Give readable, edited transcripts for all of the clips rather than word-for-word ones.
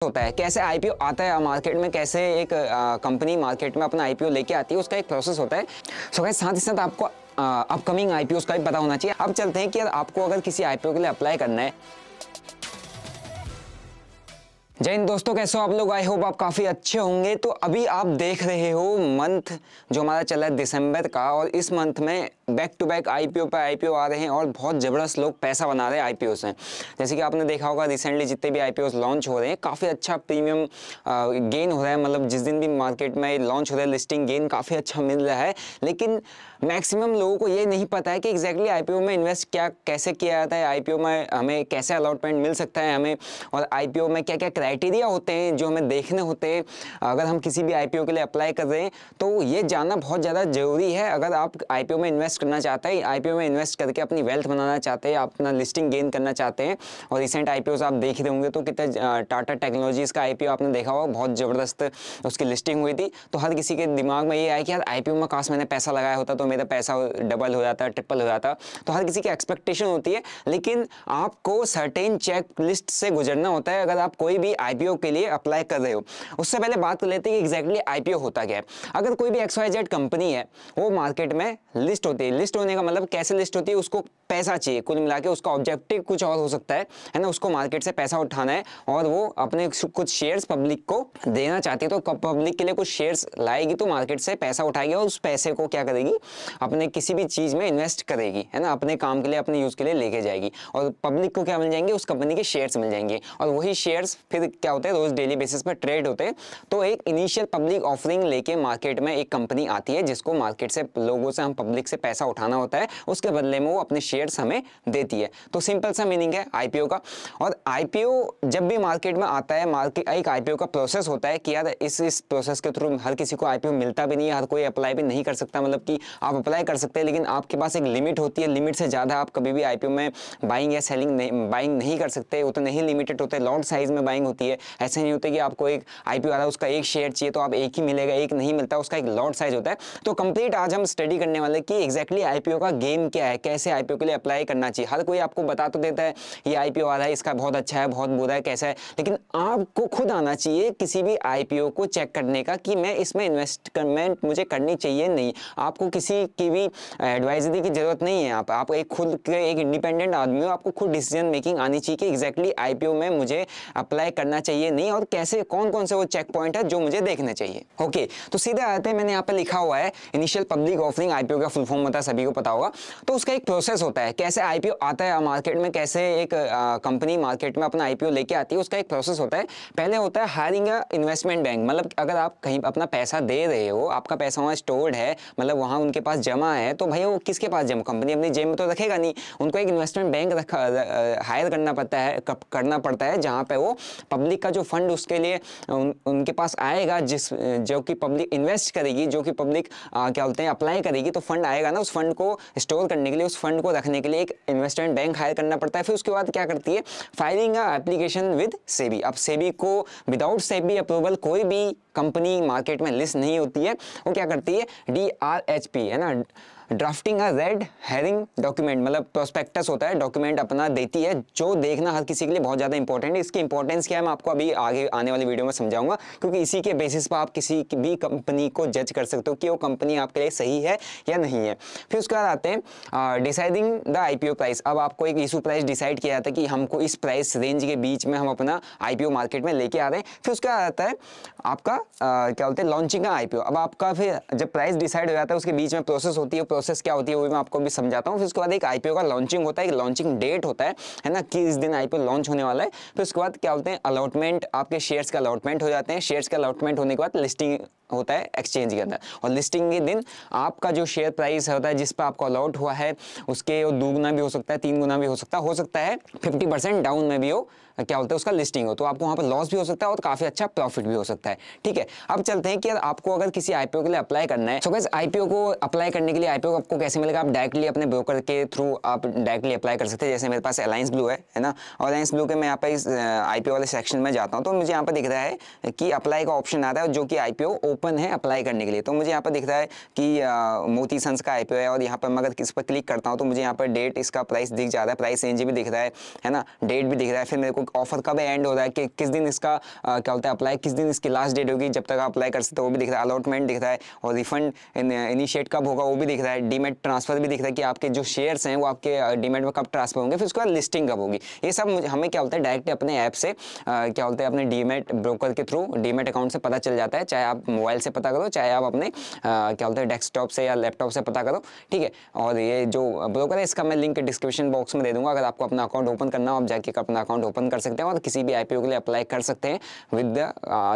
होता है, कैसे आईपीओ आता है मार्केट में, कैसे एक कंपनी मार्केट में अपना आईपीओ लेके आती है, उसका एक प्रोसेस होता है। सो गाइस, साथ ही साथ आपको अपकमिंग आईपीओ का भी पता होना चाहिए। अब चलते हैं कि आपको अगर किसी आईपीओ के लिए अप्लाई करना है। जय हिंद दोस्तों, कैसे हो आप लोग? आई होप आप काफ़ी अच्छे होंगे। तो अभी आप देख रहे हो मंथ जो हमारा चला है दिसंबर का, और इस मंथ में बैक टू बैक आईपीओ पे आईपीओ आ रहे हैं और बहुत ज़बरदस्त लोग पैसा बना रहे हैं आईपीओ से। जैसे कि आपने देखा होगा रिसेंटली जितने भी आईपीओ लॉन्च हो रहे हैं, काफ़ी अच्छा प्रीमियम गेन हो रहा है। मतलब जिस दिन भी मार्केट में लॉन्च हो रहा है लिस्टिंग गेन काफ़ी अच्छा मिल रहा है। लेकिन मैक्सिमम लोगों को ये नहीं पता है कि एग्जैक्टली आईपीओ में इन्वेस्ट कैसे किया जाता है, आईपीओ में हमें कैसे अलॉटमेंट मिल सकता है हमें, और आईपीओ में क्या क्या क्राइटेरिया होते हैं जो हमें देखने होते हैं अगर हम किसी भी आईपीओ के लिए अप्लाई कर रहे हैं। तो ये जानना बहुत ज़्यादा ज़रूरी है। अगर आप आईपीओ में इन्वेस्ट करना चाहते हैं, आईपीओ में इन्वेस्ट करके अपनी वेल्थ बनाना चाहते हैं, अपना लिस्टिंग गेन करना चाहते हैं, और रिसेंट आईपीओ आप देख रहे होंगे तो कितने टाटा टेक्नोलॉजीज़ का आईपीओ आपने देखा होगा, बहुत ज़बरदस्त उसकी लिस्टिंग हुई थी। तो हर किसी के दिमाग में ये आया कि यार आईपीओ में काश मैंने पैसा लगाया होता तो मेरा पैसा डबल हो जाता, ट्रिपल हो जाता। तो हर किसी की एक्सपेक्टेशन होती है, लेकिन आपको सर्टेन चेक लिस्ट से गुजरना होता है अगर आप कोई भी आईपीओ के लिए अप्लाई कर रहे हो। उससे पहले बात कर लेते हैं कि एग्जैक्टली आईपीओ होता क्या है। अगर कोई भी XYZ कंपनी है वो मार्केट में लिस्ट होती है, लिस्ट होने का मतलब कैसे लिस्ट होती है, उसको पैसा चाहिए, कुल मिला के उसका ऑब्जेक्टिव कुछ और हो सकता है ना। उसको मार्केट से पैसा उठाना है और वो अपने कुछ शेयर्स पब्लिक को देना चाहती है। तो पब्लिक के लिए कुछ शेयर्स लाएगी तो मार्केट से पैसा उठाएगी और उस पैसे को क्या करेगी, अपने किसी भी चीज़ में इन्वेस्ट करेगी, है ना, अपने काम के लिए, अपने यूज़ के लिए लेके जाएगी, और पब्लिक को क्या मिल जाएंगे, उस कंपनी के शेयर्स मिल जाएंगे। और वही शेयर्स फिर क्या होते हैं, रोज डेली बेसिस पर ट्रेड होते हैं। तो एक इनिशियल पब्लिक ऑफरिंग लेके मार्केट में एक कंपनी आती है जिसको मार्केट से, लोगों से, हम पब्लिक से पैसा उठाना होता है, उसके बदले में वो अपने शेयर्स हमें देती है। तो सिंपल सा मीनिंग है आईपीओ का। और आईपीओ जब भी मार्केट में आता है, एक आईपीओ का प्रोसेस होता है कि यार इस प्रोसेस के थ्रू हर किसी को आईपीओ मिलता भी नहीं है, हर कोई अप्लाई भी नहीं कर सकता। मतलब कि आप अप्लाई कर सकते हैं लेकिन आपके पास एक लिमिट होती है, लिमिट से ज़्यादा आप कभी भी आईपीओ में बाइंग या सेलिंग बाइंग नहीं कर सकते। उतने ही लिमिटेड होते हैं, लॉट साइज में बाइंग होती है। ऐसे नहीं होता कि आपको एक आईपीओ आ रहा है उसका एक शेयर चाहिए तो आप एक ही मिलेगा, एक नहीं मिलता, उसका एक लॉट साइज होता है। तो कंप्लीट आज हम स्टडी करने वाले कि एग्जैक्टली आईपीओ का गेम क्या है, कैसे आईपीओ के लिए अप्लाई करना चाहिए। हर कोई आपको बता तो देता है ये आईपीओ आ रहा है, इसका बहुत अच्छा है, बहुत बुरा है, कैसा है, लेकिन आपको खुद आना चाहिए किसी भी आईपीओ को चेक करने का कि मैं इसमें इन्वेस्टमेंट मुझे करनी चाहिए नहीं। आपको किसी की भी एडवाइजरी की जरूरत नहीं है। आप एक खुद के एक इंडिपेंडेंट आदमी हो, आपको खुद डिसीजन मेकिंग आनी चाहिए कि एग्जैक्टली आईपीओ में मुझे अप्लाई करना चाहिए नहीं, और कैसे, कौन कौन से वो चेक पॉइंट है जो मुझे देखने चाहिए। ओके, तो सीधे आते हैं, मैंने यहाँ पे लिखा हुआ है इनिशियल पब्लिक ऑफरिंग। आईपीओ का फुल फॉर्म होता है, सभी को पता होगा। तो उसका एक प्रोसेस होता है, कैसे आईपीओ आता है मार्केट में, कैसे एक कंपनी मार्केट में अपना आईपीओ लेके आती है, उसका एक प्रोसेस होता है। पहले होता है हायरिंग अ इन्वेस्टमेंट बैंक। मतलब अगर आप कहीं अपना पैसा दे रहे हो, आपका पैसा वहाँ स्टोर्ड है, मतलब वहाँ उनके पास जमा है, तो भाई वो किसके पास जमा, कंपनी अपनी जेब में तो रखेगा नहीं, उनको एक इन्वेस्टमेंट बैंक हायर करना पड़ता है जहाँ पे वो पब्लिक का जो फंड उसके लिए उनके पास आएगा, जो कि पब्लिक इन्वेस्ट करेगी, जो कि पब्लिक क्या बोलते हैं अप्लाई करेगी, तो फंड आएगा ना, उस फंड को स्टोर करने के लिए, उस फंड को रखने के लिए एक इन्वेस्टमेंट बैंक हायर करना पड़ता है। फिर उसके बाद क्या करती है, फाइलिंग एप्लीकेशन विद सेबी। अब सेबी को विदाउट सेबी अप्रूवल कोई भी कंपनी मार्केट में लिस्ट नहीं होती है। वो क्या करती है, DRHP, है ना, ड्राफ्टिंग अ रेड हेरिंग डॉक्यूमेंट, मतलब प्रोस्पेक्टस होता है, डॉक्यूमेंट अपना देती है, जो देखना हर किसी के लिए बहुत ज़्यादा इंपॉर्टेंट है। इसकी इंपॉर्टेंस क्या है मैं आपको अभी आगे आने वाली वीडियो में समझाऊंगा, क्योंकि इसी के बेसिस पर आप किसी भी कंपनी को जज कर सकते हो कि वो कंपनी आपके लिए सही है या नहीं है। फिर उसके बाद आते हैं डिसाइडिंग द आईपीओ प्राइस। अब आपको एक इशू प्राइस डिसाइड किया जाता है कि हमको इस प्राइस रेंज के बीच में हम अपना आईपीओ मार्केट में लेके आ रहे हैं। फिर उसका आता है आपका क्या बोलते हैं, लॉन्चिंग का आईपीओ। अब आपका फिर जब प्राइस डिसाइड हो जाता है उसके बीच में प्रोसेस होती है, प्रोसेस क्या होती है वो मैं आपको भी समझाता हूँ। फिर उसके बाद एक आईपीओ का लॉन्चिंग होता है, एक लॉन्चिंग डेट होता है ना, कि इस दिन आईपीओ लॉन्च होने वाला है। फिर उसके बाद क्या बोलते हैं, अलॉटमेंट, आपके शेयर्स का अलॉटमेंट हो जाते हैं। शेयर्स का अलॉटमेंट होने के बाद लिस्टिंग होता है एक्सचेंज के अंदर, और लिस्टिंग के दिन आपका जो शेयर प्राइस होता है जिस पर आपको अलॉट हुआ है उसके दुगुना भी हो सकता है, 3 गुना भी हो सकता है 50% डाउन में भी हो, क्या बोलते हैं उसका लिस्टिंग हो, तो आपको वहाँ पर लॉस भी हो सकता है और काफ़ी अच्छा प्रॉफिट भी हो सकता है। ठीक है, अब चलते हैं कि आपको अगर किसी आईपीओ के लिए अप्लाई करना है। सो गाइस, आईपीओ को अप्लाई करने के लिए आईपीओ आपको कैसे मिलेगा, आप डायरेक्टली अपने ब्रोकर के थ्रू आप डायरेक्टली अप्लाई कर सकते हैं। जैसे मेरे पास अलायंस ब्लू है ना, और अलायंस ब्लू के मैं यहाँ पर इस आईपीओ वाले सेक्शन में जाता हूँ तो मुझे यहाँ पर दिख रहा है कि अप्लाई का ऑप्शन आता है, जो कि आईपीओ ओपन है अप्लाई करने के लिए। तो मुझे यहाँ पर दिख रहा है कि मोती सन्स का आईपीओ है और यहाँ पर मैं अगर इस पर क्लिक करता हूँ तो मुझे यहाँ पर डेट, इसका प्राइस दिख जाता है, प्राइस रेंज भी दिख रहा है ना, डेट भी दिख रहा है, फिर मेरे को ऑफर कब एंड हो रहा है कि किस दिन इसका क्या बोलते हैं अप्लाई, किस दिन इसकी लास्ट डेट होगी जब तक आप अप्लाई कर सकते हो वो भी दिख रहा है, अलॉटमेंट दिख रहा है और रिफंड इनिशिएट कब होगा वो भी दिख रहा है, डीमेट ट्रांसफर भी दिख रहा है कि आपके जो शेयर्स हैं वो आपके डीमेट में कब ट्रांसफर होंगे, फिर उसके बाद लिस्टिंग कब होगी। ये सब हमें क्या बोलते हैं डायरेक्ट अपने ऐप से क्या बोलते हैं अपने डीमेट ब्रोकर के थ्रू डीमेट अकाउंट से पता चल जाता है, चाहे आप मोबाइल से पता करो चाहे आप अपने क्या बोलते हैं डेस्कटॉप से या लैपटॉप से पता करो, ठीक है। और ये जो ब्रोकर है इसका मैं लिंक डिस्क्रिप्शन बॉक्स में दे दूंगा, अगर आपको अपना अकाउंट ओपन करना हो आप जाके अपना अकाउंट ओपन कर सकते हैं और किसी भी आईपीओ के लिए अप्लाई कर सकते हैं विद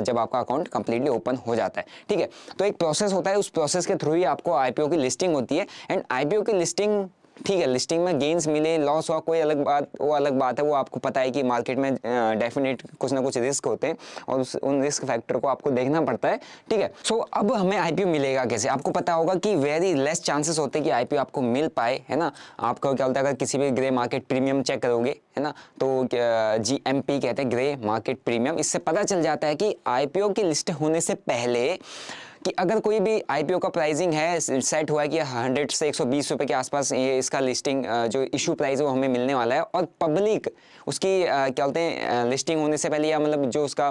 जब आपका अकाउंट कंप्लीटली ओपन हो जाता है, ठीक है। तो एक प्रोसेस होता है, उस प्रोसेस के थ्रू ही आपको आईपीओ की लिस्टिंग होती है। एंड आईपीओ की लिस्टिंग, ठीक है, लिस्टिंग में गेंस मिले लॉस हुआ कोई अलग बात, वो अलग बात है, वो आपको पता है कि मार्केट में डेफिनेट कुछ ना कुछ रिस्क होते हैं और उन रिस्क फैक्टर को आपको देखना पड़ता है, ठीक है। सो अब हमें आईपीओ मिलेगा कैसे, आपको पता होगा कि वेरी लेस चांसेस होते हैं कि आईपीओ आपको मिल पाए, है ना। आपको क्या बोलता है अगर किसी भी ग्रे मार्केट प्रीमियम चेक करोगे, है ना, तो GMP कहते हैं ग्रे मार्केट प्रीमियम, इससे पता चल जाता है कि आईपीओ की लिस्ट होने से पहले कि अगर कोई भी आईपीओ का प्राइसिंग है सेट हुआ है कि 100 से 120 रुपये के आसपास ये इसका लिस्टिंग जो इशू प्राइस है वो हमें मिलने वाला है और पब्लिक उसकी क्या बोलते हैं लिस्टिंग होने से पहले या मतलब जो उसका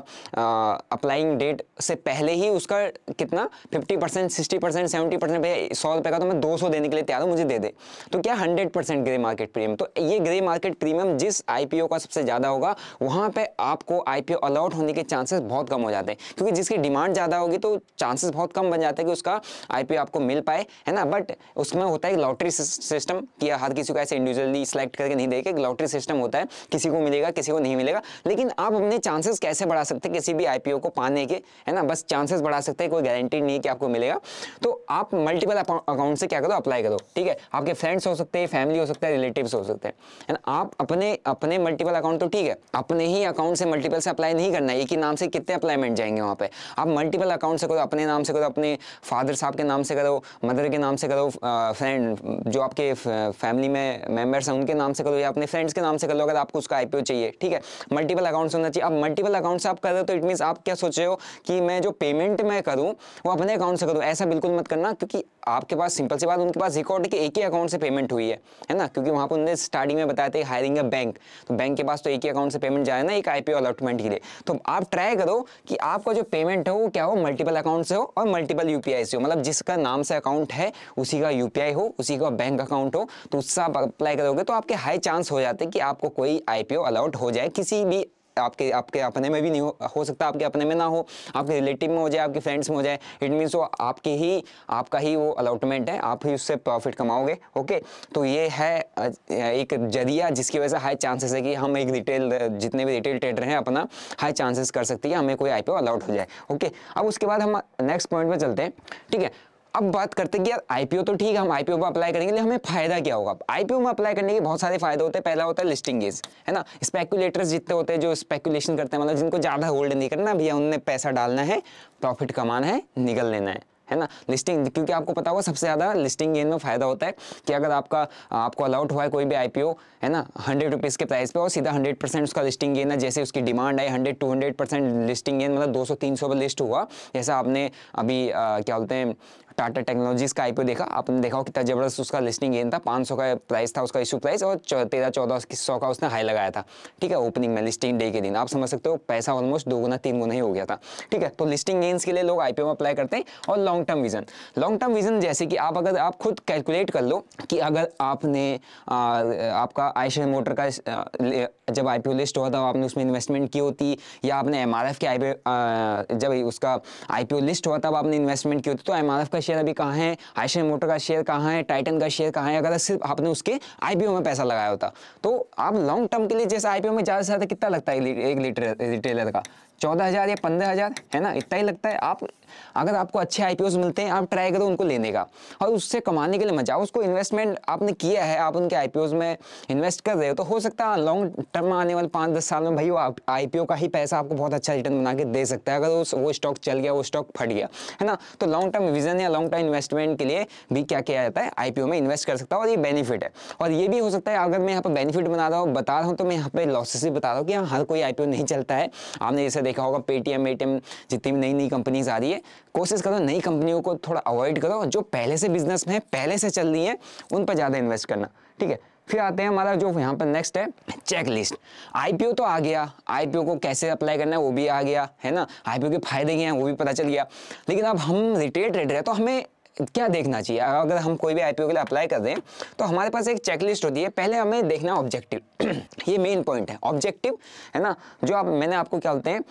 अप्लाइंग डेट से पहले ही उसका कितना 50%, 60%, 70% पे 100 रुपये का तो मैं 200 देने के लिए तैयार हूँ, मुझे दे दे, तो क्या 100% ग्रे मार्केट प्रीमियम। तो ये ग्रे मार्केट प्रीमियम जिस आईपीओ का सबसे ज़्यादा होगा वहाँ पे आपको आईपीओ अलॉट होने के चांसेस बहुत कम हो जाते हैं, क्योंकि जिसकी डिमांड ज़्यादा होगी तो चांसेस बहुत कम बन जाता है कि उसका आईपीओ आपको मिल पाए, है ना। बट उसमें होता है लॉटरी सिस्टम कि हर किसी को ऐसे इंडिविजुअली सिलेक्ट करके नहीं देगा, लॉटरी सिस्टम होता है, किसी को मिलेगा किसी को नहीं मिलेगा। लेकिन आप अपने चांसेस कैसे बढ़ा सकते हैं किसी भी आईपीओ को पाने के, है ना, बस चांसेस बढ़ा सकते हैं, कोई गारंटी नहीं है कि आपको मिलेगा। तो आप मल्टीपल अकाउंट से क्या करो अप्लाई करो, ठीक है। आपके फ्रेंड्स हो सकते हैं, फैमिली हो सकता है, रिलेटिव्स हो सकते हैं, है ना। आप अपने मल्टीपल अकाउंट तो ठीक है, अपने ही अकाउंट से मल्टीपल से अप्लाई नहीं करना है, एक ही नाम से कितने अप्लाईमेंट जाएंगे वहाँ पे। आप मल्टीपल अकाउंट से करो, अपने नाम से करो, अपने फादर साहब के नाम से करो, मदर के नाम से करो, फ्रेंड जो आपके फैमिली में मेंबर्स हैं उनके नाम से करो या अपने फ्रेंड्स के नाम से कर लो अगर आपको उसका आईपीओ चाहिए, ठीक है। मल्टीपल अकाउंट्स होना चाहिए। अब मल्टीपल अकाउंट से आप कर रहे हो तो इट मीन्स आप क्या सोच रहे हो कि मैं जो पेमेंट मैं करूँ वो अपने अकाउंट से करूँ, ऐसा बिल्कुल मत करना, क्योंकि आपके पास सिंपल सी बात उनके पास रिकॉर्ड है कि एक ही अकाउंट से पेमेंट हुई है ना, क्योंकि वहाँ पर उन्होंने स्टार्टिंग में बताया था हायरिंग अ बैंक, तो बैंक के पास तो एक ही अकाउंट से पेमेंट जाए ना एक आईपीओ अलॉटमेंट के लिए। तो आप ट्राई करो कि आपका जो पेमेंट है वो क्या हो, मल्टीपल अकाउंट से हो और मल्टीपल यूपीआई से हो, मतलब जिसका नाम से अकाउंट है उसी का यूपीआई हो, उसी का बैंक अकाउंट हो, तो उससे आप अप्लाई करोगे तो आपके हाई चांस हो जाते हैं कि आपको कोई आईपीओ अलॉट हो जाए, किसी भी आपके अपने में भी नहीं हो सकता, आपके अपने में ना हो, आपके रिलेटिव में हो जाए, आपके फ्रेंड्स में हो जाए, इट मीन्स वो आपका ही वो अलॉटमेंट है, आप ही उससे प्रॉफिट कमाओगे, ओके। तो ये है एक जरिया जिसकी वजह से हाई चांसेस है कि हम एक जितने भी रिटेल ट्रेडर हैं अपना हाई चांसेस कर सकते हैं हमें कोई आईपीओ अलॉट हो जाए, ओके। अब उसके बाद हम नेक्स्ट पॉइंट में चलते हैं, ठीक है। अब बात करते हैं कि यार आईपीओ तो ठीक है, हम आईपीओ में अप्लाई करेंगे, लेकिन हमें फायदा क्या होगा। आईपीओ में अप्लाई करने के बहुत सारे फायदे होते हैं। पहला होता है लिस्टिंग गेज, है ना। स्पेकुलेटर्स जितने होते हैं जो स्पेकुलेशन करते हैं, मतलब जिनको ज़्यादा होल्ड नहीं करना भैया, उनने पैसा डालना है, प्रॉफिट कमाना है, निकल लेना है ना। लिस्टिंग, क्योंकि आपको पता होगा सबसे ज़्यादा लिस्टिंग गेन में फ़ायदा होता है कि अगर आपको अलॉट हुआ है कोई भी आईपीओ, है ना, 100 रुपीज़ के प्राइस पे और सीधा 100% उसका लिस्टिंग गेन है, जैसे उसकी डिमांड है 100-200% लिस्टिंग गेन, मतलब 200-300 पर लिस्ट हुआ। जैसा आपने अभी क्या बोलते हैं टाटा टेक्नोलॉजीज का आईपीओ देखा, आपने देखा हो कितना जबरदस्त उसका लिस्टिंग गेन था, 500 का प्राइस था उसका इशू प्राइस और 13-1400 का उसने हाई लगाया था, ठीक है, ओपनिंग में लिस्टिंग डे के दिन। आप समझ सकते हो पैसा ऑलमोस्ट 2 गुना 3 गुना ही हो गया था, ठीक है। तो लिस्टिंग गेन्स के लिए लोग आईपीओ में अप्लाई करते हैं। और लॉन्ग टर्म विजन जैसे कि अगर आप खुद कैलकुलेट कर लो कि अगर आपने आपका आयशर मोटर का जब आईपीओ लिस्ट हुआ था आपने उसमें इन्वेस्टमेंट की होती, या आपने एमआरएफ के आईपीओ जब उसका आईपीओ लिस्ट हुआ तब आपने इन्वेस्टमेंट की होती, तो एमआरएफ का शेयर अभी कहाँ है, आयशर मोटर का शेयर कहाँ है, टाइटन का शेयर कहाँ है, अगर सिर्फ आपने उसके आईपीओ में पैसा लगाया होता। तो आप लॉन्ग टर्म के लिए जैसे आईपीओ में ज़्यादा से ज़्यादा कितना लगता है एक रिटेलर का 14,000 या 15,000, है ना, इतना ही लगता है। आप अगर आपको अच्छे आईपीओज मिलते हैं आप ट्राई करो उनको लेने का और उससे कमाने के लिए मत जाओ। उसको इन्वेस्टमेंट आपने किया है, आप उनके आईपीओज में इन्वेस्ट कर रहे हो, तो हो सकता है लॉन्ग टर्म में आने वाले 5-10 साल में भाई वो आईपीओ का ही पैसा आपको बहुत अच्छा रिटर्न बना के दे सकता है, अगर वो स्टॉक चल गया, वो स्टॉक फट गया, है ना। तो लॉन्ग टर्म विजन या लॉन्ग टर्म इन्वेस्टमेंट के लिए भी क्या किया जाता है, आईपीओ में इन्वेस्ट कर सकता है और ये बेनिफिट है। और ये भी हो सकता है अगर मैं यहाँ पर बेनिफिट बता रहा हूँ तो मैं यहाँ पे लॉसेस भी बता रहा हूँ कि हर कोई आईपीओ नहीं चलता है। आपने जैसे देखा होगा पेटीएम एटीएम जितनी भी नई नई कंपनीज आ रही है, कोशिश करो नई कंपनियों को थोड़ा अवॉइड करो, जो पहले से बिजनेस में पहले से चल रही है उन पर ज़्यादा इन्वेस्ट करना, ठीक है। फिर आते हैं हमारा जो यहाँ पर नेक्स्ट है चेक लिस्ट। आईपीओ तो आ गया, आईपीओ को कैसे अप्लाई करना है वो भी आ गया है ना, आईपीओ के फायदे क्या हैं वो भी पता चल गया। लेकिन अब हम रिटेल ट्रेडर है तो हमें क्या देखना चाहिए, अगर हम कोई भी आईपीओ के लिए अप्लाई कर दें तो हमारे पास एक चेकलिस्ट होती है। पहले हमें देखना ऑब्जेक्टिव ये मेन पॉइंट है, ऑब्जेक्टिव है ना, जो आप मैंने आपको क्या बोलते हैं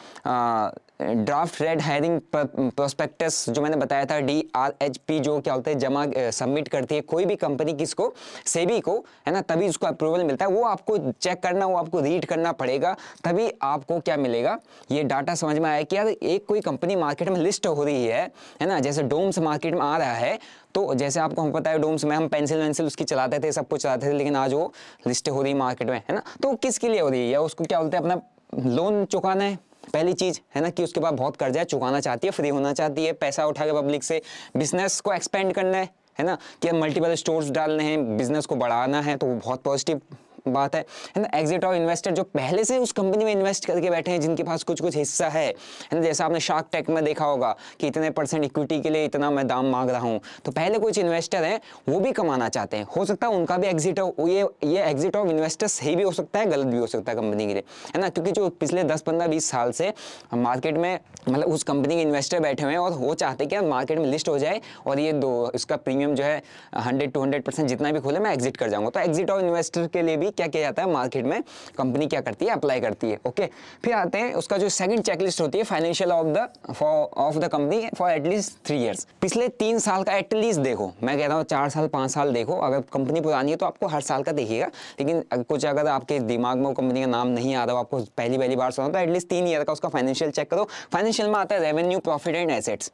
ड्राफ्ट रेड हायरिंग प्रोस्पेक्टस जो मैंने बताया था, DRHP जो क्या होता है जमा सबमिट करती है कोई भी कंपनी किसको, सेबी को है ना, तभी उसको अप्रूवल मिलता है। वो आपको चेक करना, वो आपको रीड करना पड़ेगा, तभी आपको क्या मिलेगा, ये डाटा समझ में आया कि यार एक कोई कंपनी मार्केट में लिस्ट हो रही है ना, जैसे डोम्स मार्केट में आ रहा है। तो जैसे आपको हम पता है डोम्स में हम पेंसिल वेंसिल उसकी चलाते थे, सब कुछ चलाते थे, लेकिन आज वो लिस्ट हो रही है मार्केट में है ना। तो किसके लिए हो रही है, उसको क्या बोलते हैं अपना लोन चुकाना है पहली चीज है ना, कि उसके बाद बहुत कर्जा है, चुकाना चाहती है, फ्री होना चाहती है, पैसा उठा के पब्लिक से, बिजनेस को एक्सपेंड करना है ना, कि मल्टीपल स्टोर्स डालने हैं, बिजनेस को बढ़ाना है, तो वो बहुत पॉजिटिव बात है ना। एग्जिट ऑफ इन्वेस्टर जो पहले से उस कंपनी में इन्वेस्ट करके बैठे हैं, जिनके पास कुछ कुछ हिस्सा है ना, जैसा आपने शार्क टैंक में देखा होगा कि इतने % इक्विटी के लिए इतना मैं दाम मांग रहा हूं, तो पहले कुछ इन्वेस्टर हैं वो भी कमाना चाहते हैं, हो सकता है उनका भी एग्जिट हो, ये एग्जिट ऑफ इन्वेस्टर सही भी हो सकता है, गलत भी हो सकता है कंपनी के लिए है ना, क्योंकि जो पिछले 10, 15, 20 साल से मार्केट में मतलब उस कंपनी के इन्वेस्टर बैठे हुए हैं और वो चाहते हैं कि मार्केट में लिस्ट हो जाए और ये इसका प्रीमियम जो है 100 to 100% जितना भी खोले मैं एग्जिट कर जाऊंगा। तो एग्जिट ऑफ इन्वेस्टर के लिए भी क्या किया जाता है, मार्केट में कंपनी क्या करती है, अप्लाई करती है। ओके, फिर आते हैं उसका जो सेकंड चेकलिस्ट होती है financial of the company for at least 3 years। पिछले 3 साल का एटलीस्ट देखो, मैं कह रहा हूँ 4 साल 5 साल देखो, अगर कंपनी पुरानी है तो आपको हर साल का देखिएगा, लेकिन कुछ अगर आपके दिमाग में वो कंपनी का नाम नहीं आ रहा, आपको पहली बार सुना, तो एटलीस्ट 3 ईयर का उसका फाइनेंशियल चेक करो। फाइनेंशियल में आता है रेवेन्यू, प्रॉफिट एंड एसेट्स,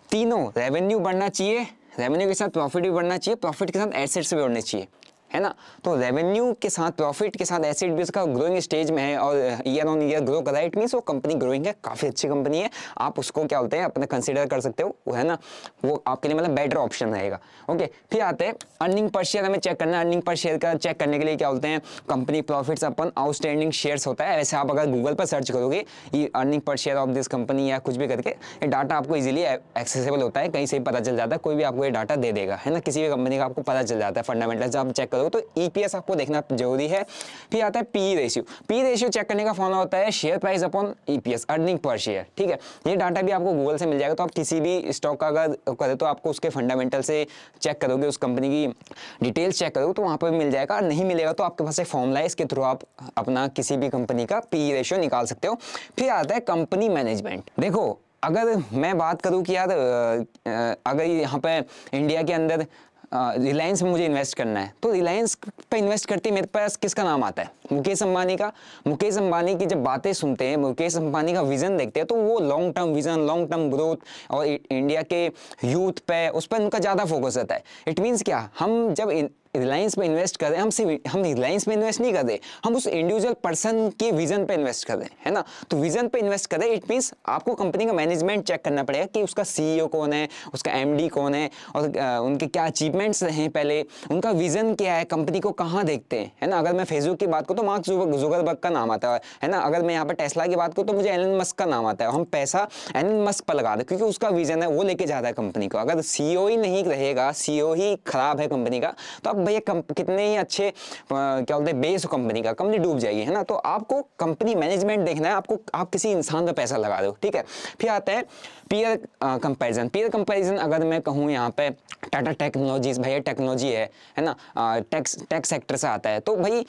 तीनों रेवेन्यू बढ़ना चाहिए, रेवेन्यू के साथ प्रॉफिट भी बढ़ना चाहिए, प्रॉफिट के साथ एसेट्स भी बढ़ने चाहिए है ना। तो रेवेन्यू के साथ प्रॉफिट के साथ एसेट भी उसका ग्रोइंग स्टेज में है और ईयर ऑन ईयर ग्रो कर रहा है, इट मीन्स वो कंपनी ग्रोइंग है, काफ़ी अच्छी कंपनी है, आप उसको क्या बोलते हैं अपने कंसीडर कर सकते हो, वो है ना, वो आपके लिए मतलब बेटर ऑप्शन रहेगा। ओके, फिर आते हैं अर्निंग पर शेयर, हमें चेक करना है। अर्निंग पर शेयर का चेक करने के लिए क्या बोलते हैं कंपनी प्रॉफिट्स अपन आउटस्टैंडिंग शेयर्स होता है, वैसे आप अगर गूगल पर सर्च करोगे ये earning per share of this company या कुछ भी करके ये डाटा आपको इजीली एक्सेसिबल होता है, कहीं से भी पता चल जाता है, कोई भी आपको ये डाटा दे देगा है ना, किसी भी कंपनी का आपको पता चल जाता है फंडामेंटल, जब आप चेक करोगे तो EPS आपको देखना जरूरी है। फिर आता है PE ratio, PE ratio check करने का फॉर्मूला होता है share price upon EPS, earning per share, ठीक है। ये डाटा भी आपको गूगल से मिल जाएगा, तो आप किसी भी स्टॉक का अगर करें तो आपको उसके फंडामेंटल से चेक करोगे, उस कंपनी की डिटेल्स चेक करोगे तो वहाँ पर भी मिल जाएगा, और नहीं मिलेगा तो आपके पास एक फॉर्मूला है, इसके थ्रू आप अपना किसी भी कंपनी का PE रेशियो निकाल सकते हो। फिर आता है कंपनी मैनेजमेंट। देखो अगर मैं बात करूँ कि यार अगर यहाँ पे इंडिया के अंदर रिलायंस में मुझे इन्वेस्ट करना है, तो रिलायंस पे इन्वेस्ट करते मेरे पास किसका नाम आता है, मुकेश अंबानी का। मुकेश अंबानी की जब बातें सुनते हैं, मुकेश अंबानी का विजन देखते हैं, तो वो long term vision, long term growth और इंडिया के यूथ पे, उस पर उनका ज़्यादा फोकस रहता है। इट मीन्स क्या, हम जब रिलायंस में इन्वेस्ट कर रहे हैं, हम रिलायंस में इन्वेस्ट नहीं कर रहे, हम उस इंडिविजुअल पर्सन के विजन पे इन्वेस्ट कर रहे हैं है ना। तो विजन पे इन्वेस्ट कर रहे हैं, इट मीन्स आपको कंपनी का मैनेजमेंट चेक करना पड़ेगा कि उसका CEO कौन है, उसका MD कौन है, और उनके क्या अचीवमेंट्स हैं, पहले उनका विजन क्या है, कंपनी को कहाँ देखते हैं है ना। अगर मैं फेसबुक की बात करूँ तो मार्क जुकरबर्ग का नाम आता है ना, अगर मैं यहाँ पर टेस्ला की बात करूँ तो मुझे एलन मस्क का नाम आता है, हम पैसा एलन मस्क पर लगा दें क्योंकि उसका विजन है, वो लेके जाता है कंपनी को। अगर CEO ही नहीं रहेगा, CEO ही खराब है कंपनी का, तो अब भैया कितने ही अच्छे क्या बोलते हैं बेस कंपनी का, कंपनी डूब जाएगी है ना। तो आपको कंपनी मैनेजमेंट देखना है, आपको आप किसी इंसान पे पैसा लगा दो, ठीक है। फिर आता है पीयर कंपैरिजन। पीयर कंपैरिजन अगर मैं कहूँ यहाँ पे टाटा टेक्नोलॉजीज, भैया टेक्नोलॉजी है ना, टेक सेक्टर से आता है, तो भाई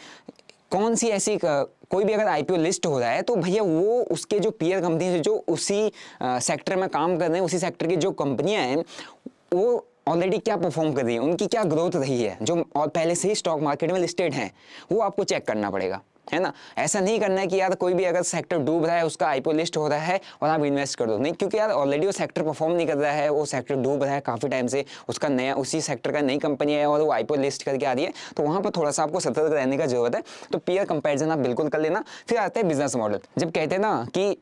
कौन सी ऐसी कोई भी अगर IPO लिस्ट हो रहा है तो भैया वो उसके जो पीयर कंपनी है जो उसी सेक्टर में काम कर रहे हैं, उसी सेक्टर की जो कंपनियां हैं वो ऑलरेडी क्या परफॉर्म कर रही है, उनकी क्या ग्रोथ रही है, जो और पहले से ही स्टॉक मार्केट में लिस्टेड हैं, वो आपको चेक करना पड़ेगा है ना। ऐसा नहीं करना है कि यार कोई भी अगर सेक्टर डूब रहा है, उसका IPO लिस्ट हो रहा है और आप इन्वेस्ट कर दो, नहीं, क्योंकि यार ऑलरेडी वो सेक्टर परफॉर्म नहीं कर रहा है, वो सेक्टर डूब रहा है काफ़ी टाइम से, उसका नया उसी सेक्टर का नई कंपनी है और वो IPO लिस्ट करके आ रही है, तो वहाँ पर थोड़ा सा आपको सतर्क रहने का जरूरत है। तो पीयर कंपेरिजन आप बिल्कुल कर लेना। फिर आता है बिजनेस मॉडल। जब कहते हैं ना कि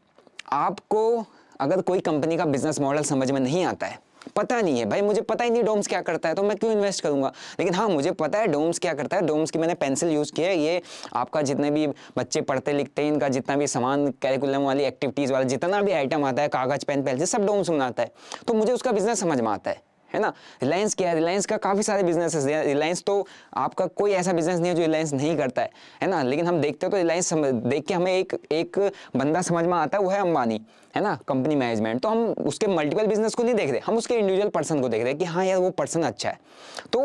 आपको अगर कोई कंपनी का बिजनेस मॉडल समझ में नहीं आता है पता नहीं है भाई, मुझे पता ही नहीं डोम्स क्या करता है, तो मैं क्यों इन्वेस्ट करूंगा। लेकिन हाँ, मुझे पता है डोम्स क्या करता है। डोम्स की मैंने पेंसिल यूज़ की है, ये आपका जितने भी बच्चे पढ़ते लिखते हैं, इनका जितना भी सामान, कैरिकुलम वाली एक्टिविटीज़ वाला जितना भी आइटम आता है, कागज़ पेन पेंसिल सब डोम्स बनाता है। तो मुझे उसका बिजनेस समझ में आता है ना। रिलायंस क्या है, रिलायंस का काफ़ी सारे बिजनेस है। रिलायंस तो आपका कोई ऐसा बिजनेस नहीं है जो रिलायंस नहीं करता है ना। लेकिन हम देखते हो तो रिलायंस देख के हमें एक बंदा समझ में आता है, वो है अंबानी, है ना, कंपनी मैनेजमेंट। तो हम उसके मल्टीपल बिजनेस को नहीं देख रहे, हम उसके इंडिविजुअल पर्सन को देख रहे हैं कि हाँ यार वो पर्सन अच्छा है। तो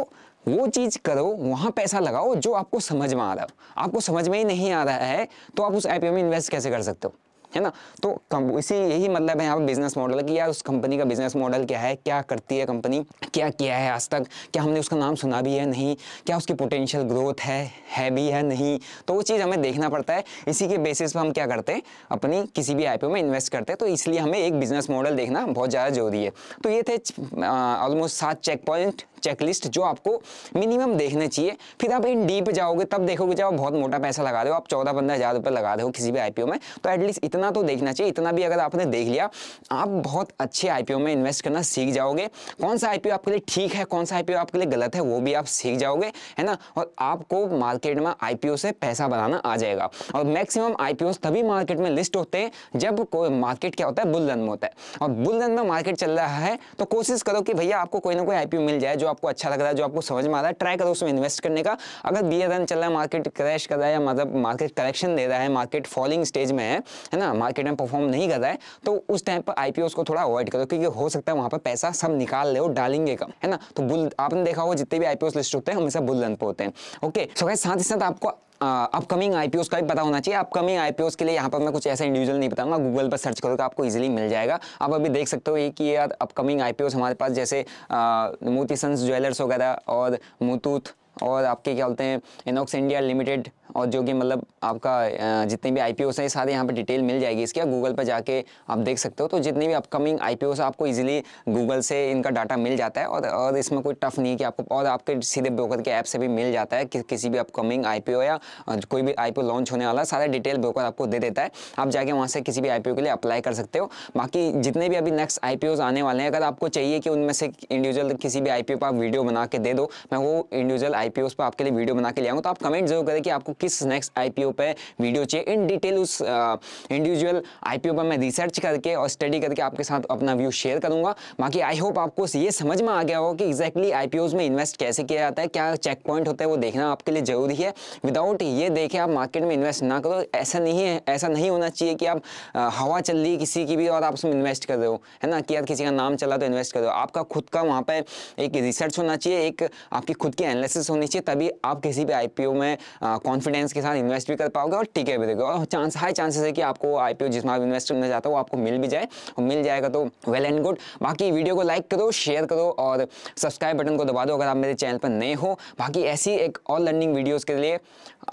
वो चीज़ करो, वहाँ पैसा लगाओ जो आपको समझ में आ रहा हो। आपको समझ में ही नहीं आ रहा है तो आप उस आईपीओ में इन्वेस्ट कैसे कर सकते हो, है ना। तो इसी यही मतलब है यहाँ पर बिजनेस मॉडल कि यार उस कंपनी का बिजनेस मॉडल क्या है, क्या करती है कंपनी, क्या किया है आज तक, क्या हमने उसका नाम सुना भी है नहीं, क्या उसकी पोटेंशियल ग्रोथ है भी है नहीं। तो वो चीज़ हमें देखना पड़ता है। इसी के बेसिस पर हम क्या करते हैं, अपनी किसी भी आईपीओ में इन्वेस्ट करते हैं। तो इसलिए हमें एक बिजनेस मॉडल देखना बहुत ज़्यादा जरूरी है। तो ये थे ऑलमोस्ट 7 चेक पॉइंट, चेकलिस्ट जो आपको मिनिमम देखने चाहिए। फिर आप इन डीप जाओगे तब देखोगे जब आप बहुत मोटा पैसा लगा रहे हो, आप 14-15 हज़ार रुपये लगा रहे हो किसी भी आईपीओ में, तो एटलीस्ट इतना तो देखना चाहिए। इतना भी अगर आपने देख लिया, आप बहुत अच्छे आईपीओ में इन्वेस्ट करना सीख जाओगे। कौन सा आईपीओ आपके लिए ठीक है, कौन सा आईपीओ आपके लिए गलत है, वो भी आप सीख जाओगे, है ना। और आपको मार्केट में आईपीओ से पैसा बनाना आ जाएगा। और मैक्सिमम आईपीओ तभी मार्केट में लिस्ट होते हैं जब कोई मार्केट क्या होता है, बुल रन में होता है। और बुल रन में मार्केट चल रहा है तो कोशिश करो कि भैया आपको कोई ना कोई आईपीओ मिल जाए जो आपको अच्छा लग रहा है, जो आपको समझ में आ रहा है, ट्राई करो उसमें इन्वेस्ट करने का। अगर बियर रन चल रहा है, मार्केट क्रैश कर रहा है, या मतलब मार्केट करेक्शन दे रहा है, मार्केट फॉलिंग स्टेज में है ना, मार्केट में परफॉर्म नहीं कर रहा है, तो उस टाइम पर आईपीओस को थोड़ा अवॉइड करो, क्योंकि हो सकता है वहां पर पैसा सब निकाल ले, डालेंगे कम, है ना। तो बुल आपने देखा होगा जितने भी आईपीओस लिस्ट होते हैं हमेशा बुल रन पे होते हैं। ओके, सो गाइस, साथ ही साथ आपको अपकमिंग आईपीओस का भी पता होना चाहिए। अपकमिंग आईपीओस के लिए यहाँ पर मैं कुछ ऐसा इंडिविजुअल नहीं बताऊंगा, गूगल पर सर्च करोगे आपको इजीली मिल जाएगा। आप अभी देख सकते हो कि यार अपकमिंग आईपीओस हमारे पास जैसे मोती सन्स ज्वेलर्स वगैरह और मुथूट और आपके क्या बोलते हैं इनॉक्स इंडिया लिमिटेड, और जो कि मतलब आपका जितने भी आईपीओस हैं सारे यहाँ पे डिटेल मिल जाएगी इसके, गूगल पर जाके आप देख सकते हो। तो जितने भी अपकमिंग आईपीओस आपको इजीली गूगल से इनका डाटा मिल जाता है, और इसमें कोई टफ नहीं है कि आपको, और आपके सीधे ब्रोकर के ऐप से भी मिल जाता है कि किसी भी अपकमिंग आईपीओ या कोई भी आईपीओ लॉन्च होने वाला सारा डिटेल ब्रोकर आपको दे देता है। आप जाके वहाँ से किसी भी आईपीओ के लिए अप्लाई कर सकते हो। बाकी जितने भी अभी नेक्स्ट आईपीओस आने वाले हैं, अगर आपको चाहिए कि उनमें से इंडिविजुअल किसी भी आईपीओ पर आप वीडियो बना के दे दो, मैं वो इंडिविजुअल आईपीओस पर आपके लिए वीडियो बना के ले आऊँगा। तो आप कमेंट जरूर करें कि आपको किस नेक्स्ट आईपीओ पे वीडियो चाहिए। इन डिटेल उस इंडिविजुअल आईपीओ पर मैं रिसर्च करके और स्टडी करके आपके साथ अपना व्यू शेयर करूंगा। बाकी आई होप आपको ये समझ में आ गया हो कि एग्जैक्टली आईपीओज में इन्वेस्ट कैसे किया जाता है, क्या चेक पॉइंट होता है, वो देखना आपके लिए जरूरी है। विदाउट ये देखे आप मार्केट में इन्वेस्ट ना करो। ऐसा नहीं होना चाहिए कि आप हवा चल रही किसी की भी और आप उसमें इन्वेस्ट कर रहे हो, है ना, कि यार किसी का नाम चला तो इन्वेस्ट कर रहे हो। आपका खुद का वहाँ पे एक रिसर्च होना चाहिए, एक आपकी खुद की एनालिसिस होनी चाहिए, तभी आप किसी भी आईपीओ में कॉन्फिडेंस के साथ इन्वेस्ट भी कर पाओगे और टिके भी रहेगा। और हाई चांसेस है कि आपको आईपीओ जिसमें आप इन्वेस्ट करना चाहते हो वो आपको मिल भी जाए, और मिल जाएगा तो वेल एंड गुड। बाकी वीडियो को लाइक करो, शेयर करो और सब्सक्राइब बटन को दबा दो अगर आप मेरे चैनल पर नए हो। बाकी ऐसी एक और लर्निंग वीडियोस के लिए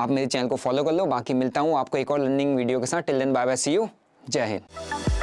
आप मेरे चैनल को फॉलो कर लो। बाकी मिलता हूँ आपको एक और लर्निंग वीडियो के साथ। Till then bye bye, see you, जय हिंद।